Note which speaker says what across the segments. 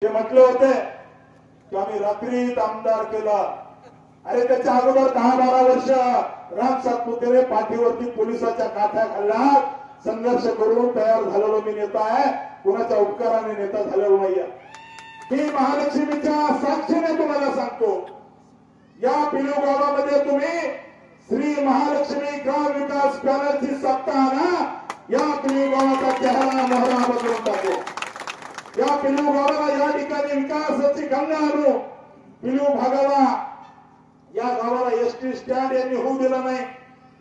Speaker 1: ते म्हटले होते की आम्ही रात्रीत आमदार केला। अरे त्याच्या अगोदर 10-12 वर्ष राम सातपुतेने पाठीवरती पोलिसाच्या काठ्या खाल्ल्या, संघर्ष करून तयार झालेलो मी नेता आहे, कुणाच्या उपकाराने नेता झालेलो नाहीये। मी महालक्ष्मीच्या साक्षीने तुम्हाला सांगतो, या पिलू गावामध्ये तुम्ही श्री महालक्ष्मी ग्राम विकास पॅनलची सत्ता आणा, या पिलू गावाचा चेहरा मोहरा बदलून टाकू। या पिलू गावाला या ठिकाणी विकासाची गंगा आणू। पिलू भागाला, या गावाला एसटी स्टँड यांनी होऊ दिला नाही,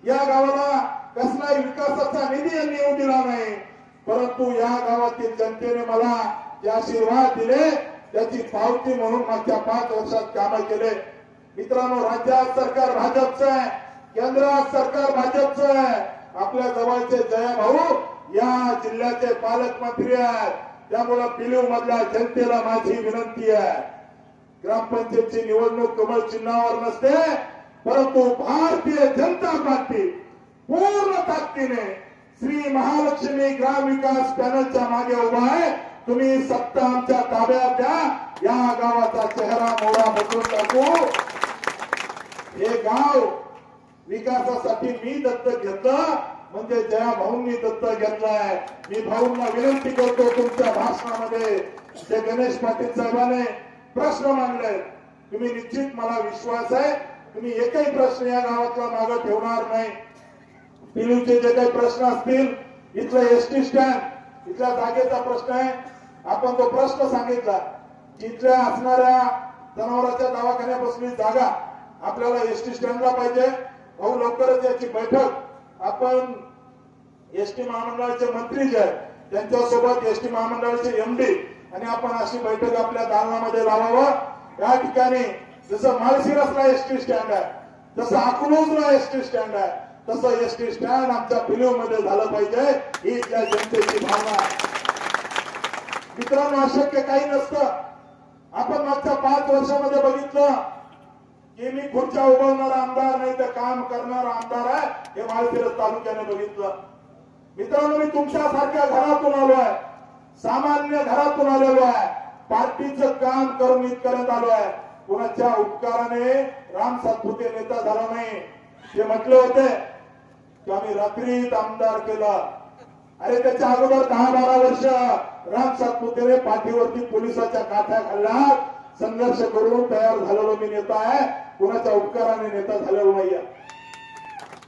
Speaker 1: या गावाला कसलाही विकासाचा निधी यांनी येऊ दिला नाही, परंतु या गावातील जनतेने मला जे आशीर्वाद दिले त्याची पावती म्हणून मागच्या 5 वर्षात कामे केले। मित्रांनो, राज्यात सरकार भाजपचं आहे, केंद्रात सरकार भाजपचं आहे। आपल्या जवळचे जया भाऊ या जिल्ह्याचे पालकमंत्री आहेत, त्यामुळे पिलू मधल्या जनतेला माझी विनंती आहे, ग्रामपंचायतची निवडणूक कमळ चिन्हावर नसते, परंतु भारतीय जनता पार्टी पूर्ण ताकदीने श्री महालक्ष्मी ग्राम विकास पॅनलच्या मागे उभा आहे। तुम्ही सत्ता आमच्या ताब्यात द्या, या गावाचा चेहरा मोहरा बदलून टाकू। हे गाव विकासासाठी मी दत्तक घेतलं म्हणजे जया भाऊंनी दत्तक घेतलाय। मी भाऊंना विनंती करतो, तुमच्या भाषणामध्ये जे गणेश पाटील साहेबांनी प्रश्न मांडले, तुम्ही निश्चित, मला विश्वास आहे, तुम्ही एकही प्रश्न या गावातला मागे ठेवणार नाही। पिलूचे जे काही प्रश्न असतील, इथलं एसटी स्टँड, इथल्या जागेचा प्रश्न आहे, आपण तो प्रश्न सांगितला, इथल्या असणाऱ्या जनावरांच्या दवाखान्यापासून जागा आपल्याला एसटी स्टँडला पाहिजे। भाऊ, लवकरच याची बैठक आपण एसटी महामंडळाचे मंत्री जे आहेत त्यांच्यासोबत एसटी महामंडळाचे एमडी आणि आपण अशी बैठक आपल्या दालनामध्ये लावावं। या ठिकाणी जसं माळशिरसला एसटी स्टँड आहे, जसं अकलूजला एसटी स्टँड आहे, तसं एसटी स्टँड आमच्या पिलू मध्ये झालं पाहिजे, ही त्या जनतेची भावना आहे। मित्रांनो, अशक्य काही नसतं। आपण मागच्या 5 वर्षामध्ये बघितलं की मी खुर्च्या उभारणारा आमदार नाही तर काम करणारा आमदार आहे, हे माळशिरस तालुक्याने बघितलं। मित्रांनो, मी तुमच्यासारख्या घरातून आलो आहे, सामान्य घरातून आलेलो आहे, पार्टीचं काम करून इथपर्यंत आलो आहे। कुणाच्या उपकाराने राम सातपुते नेता झाला नाही। ते म्हटले होते की आम्ही रात्रीत आमदार केला। अरे त्याच्या अगोदर 10-12 वर्ष राम सातपुतेने पाठीवरती पोलिसाच्या काठ्या खाल्ल्या, संघर्ष करून तयार झालेलो मी नेता आहे, कुणाच्या उपकाराने नेता झालेलो नाहीये।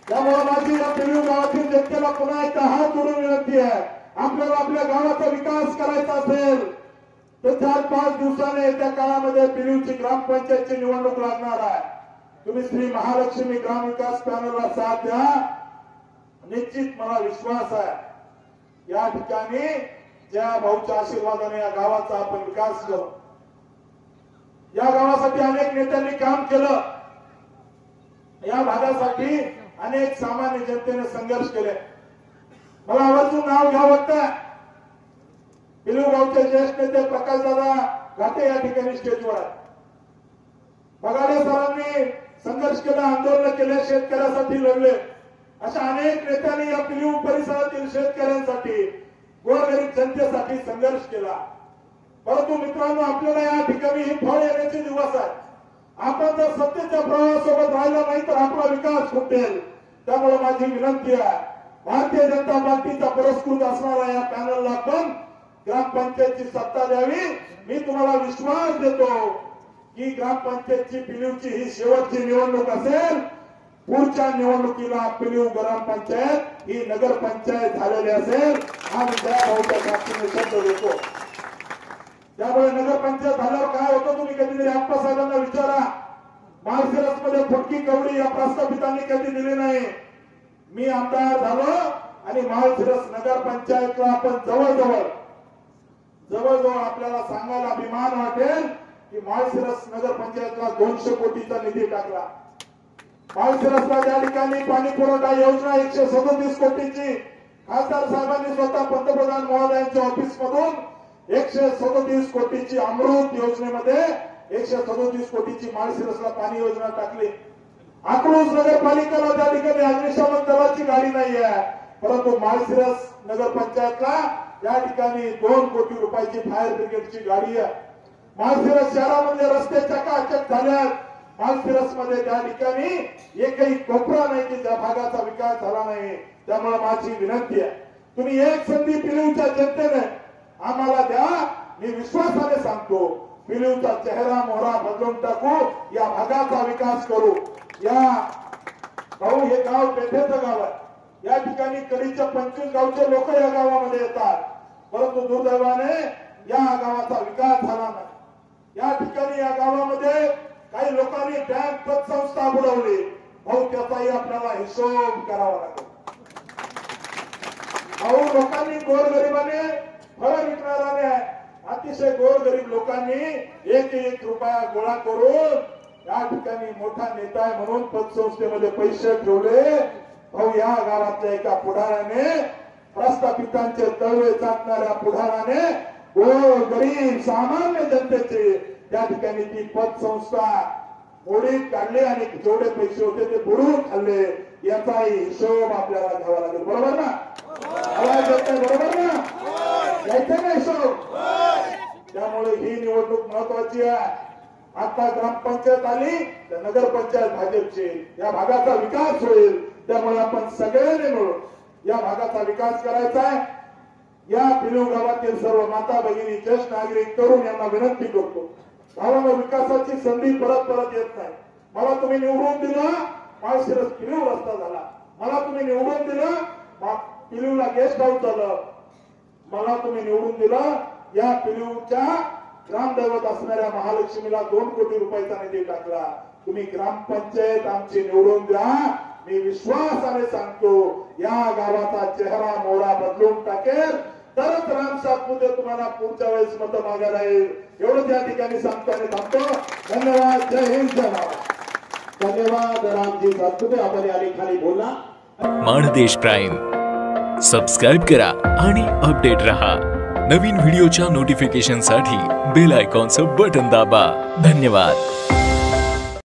Speaker 1: त्यामुळे माझी या पिलू गावातील जनतेला पुन्हा एकदा हात जोडून विनंती आहे, आपल्याला आपल्या गावाचा विकास करायचा असेल तर 4-5 दिवसाने येत्या काळामध्ये पिलूची ग्रामपंचायतची निवडणूक लागणार आहे। तुम्ही श्री महालक्ष्मी ग्राम विकास पॅनलला साथ द्या, निश्चित मला विश्वास आहे या ठिकाणी ज्या भाऊच्या आशीर्वादाने या गावाचा आपण विकास करू। या गावासाठी अनेक नेत्यांनी काम केलं, या भागासाठी अनेक सामान्य जनतेने संघर्ष केले। मला आवर्जून नाव घ्यावं वाटतं, पिलू गावचे ज्येष्ठ नेते प्रकाशदादा घाटे या ठिकाणी स्टेजवर आहेत। बगाडे सरांनी संघर्ष केला, आंदोलन केले, शेतकऱ्यासाठी लढले। अशा अनेक नेत्यांनी या पिलू परिसरातील शेतकऱ्यांसाठी, गोरगरीब जनतेसाठी संघर्ष केला। परंतु मित्रांनो, आपल्याला या ठिकाणी ही फळ येण्याचे दिवस आहेत। आपण जर सत्तेच्या प्रवाहासोबत राहिला नाही तर आपला विकास खुंटेल। त्यामुळे माझी विनंती आहे, भारतीय जनता पार्टीचा पुरस्कृत असणारा या पॅनलला पण ग्रामपंचायतची सत्ता द्यावी। मी तुम्हाला विश्वास देतो की ग्रामपंचायतची पिलूची ही शेवटची निवडणूक असेल, पुढच्या निवडणुकीला पिलू ग्रामपंचायत ही नगरपंचायत झालेली असेल, आणि त्या भाऊच्या साक्षीने शब्द देतो। त्यामुळे नगरपंचायत झाल्यावर काय होतं तुम्ही कधीतरी आप्पासाहेबांना विचारा। माळशिरसमध्ये फुटकी कवडी या प्रस्थापितांनी कधी दिली नाही। मी आमदार झालो आणि माळशिरस नगरपंचायतला आपण जवळजवळ आपल्याला सांगायला अभिमान वाटेल की माळशिरस नगरपंचायतला 200 कोटीचा निधी टाकला। माळशिरसला ज्या ठिकाणी पाणी पुरवठा योजना 137 कोटीची खासदार साहेबांनी स्वतः पंतप्रधान महोदयांच्या ऑफिस मधून 137 कोटीची अमृत योजनेमध्ये 137 कोटीची माळशिरसला पाणी योजना टाकली। अकलूज नगरपालिकेला त्या ठिकाणी अग्निशमन दलाची गाडी नाही आहे, परंतु माळशिरस नगरपंचायतला या ठिकाणी 2 कोटी रुपयाची फायर ब्रिगेडची गाडी आहे। माळशिरस शहरामध्ये रस्ते चकाचक झाल्यात. माळशिरस मध्ये त्या ठिकाणी एकही कोपरा नाही की त्या भागाचा विकास झाला नाही. त्यामुळे माझी विनंती आहे, तुम्ही एक संधी पिलीवच्या जनतेने आम्हाला द्या. मी विश्वासाने सांगतो, पिलीवचा चेहरा मोहरा बदलून टाकू, या भागाचा विकास करू. या भाऊ, हे गाव पेठेचं गाव आहे. या ठिकाणी कडीच्या 25 गावचे लोक या गावामध्ये येतात, परंतु दुर्दैवाने या गावाचा विकास झाला नाही. या ठिकाणी या गावामध्ये काही लोकांनी बँक पतसंस्था बुडवली. भाऊ, त्याचाही आपल्याला हिशोब करावा लागेल. भाऊ, लोकांनी गोरगरिबाने फळं विकणाऱ्याने अतिशय गोरगरीब लोकांनी एक रुपया गोळा करून या ठिकाणी मोठा नेता आहे म्हणून पतसंस्थेमध्ये पैसे ठेवले. भाऊ, या गावातल्या एका पुढाऱ्याने, प्रस्थापितांचे तळवे चाटणाऱ्या पुढाऱ्याने गोरगरीब सामान्य जनतेचे त्या ठिकाणी ती पतसंस्था मोडीत काढले आणि जेवढे पैसे होते ते बुडवून खाल्ले. याचाही हिशोब आपल्याला घ्यावा लागेल. बरोबर ना? आवाज येत नाही? बरोबर ना? यायचं ना हिशोब? त्यामुळे ही निवडणूक महत्वाची आहे. आता ग्रामपंचायत आली तर नगरपंचायत भाजपची. या भागाचा विकास होईल. त्यामुळे आपण सगळ्यांनी मिळून या भागाचा विकास करायचा आहे. या पिलीव गावातील सर्व माता भगिनी, ज्येष्ठ नागरिक, तरुण यांना विनंती करतो, भावांनो, विकासाची संधी परत परत येत नाही. मला तुम्ही निवडून दिलं, माळशिरस पिलीव रस्ता झाला. मला तुम्ही निवडून दिलं, पिलीवला गेस्ट हाऊस झालं. मला तुम्ही निवडून दिलं, या पिलीवच्या ग्रामदैवत असणाऱ्या महालक्ष्मीला 2 कोटी रुपयाचा निधी टाकला. तुम्ही ग्रामपंचायत आमची निवडून द्या. मी विश्वासाने सांगतो, या गावाचा चेहरा मोहरा बदलून टाकेल, तरच राम सातपुते तुम्हाला पुढच्या वेळेस मत मागायला येईल. एवढं त्या ठिकाणी सांगतो आणि थांबतो. धन्यवाद. जय हिंद, जय महाराष्ट्र.
Speaker 2: धन्यवाद रामजी सातपुते. आपण या खाली बोला.
Speaker 3: माणदेश प्राईम सबस्क्राईब करा आणि अपडेट रहा. नवीन व्हिडिओच्या नोटिफिकेशनसाठी बेल आयकॉनचं बटन दाबा. धन्यवाद.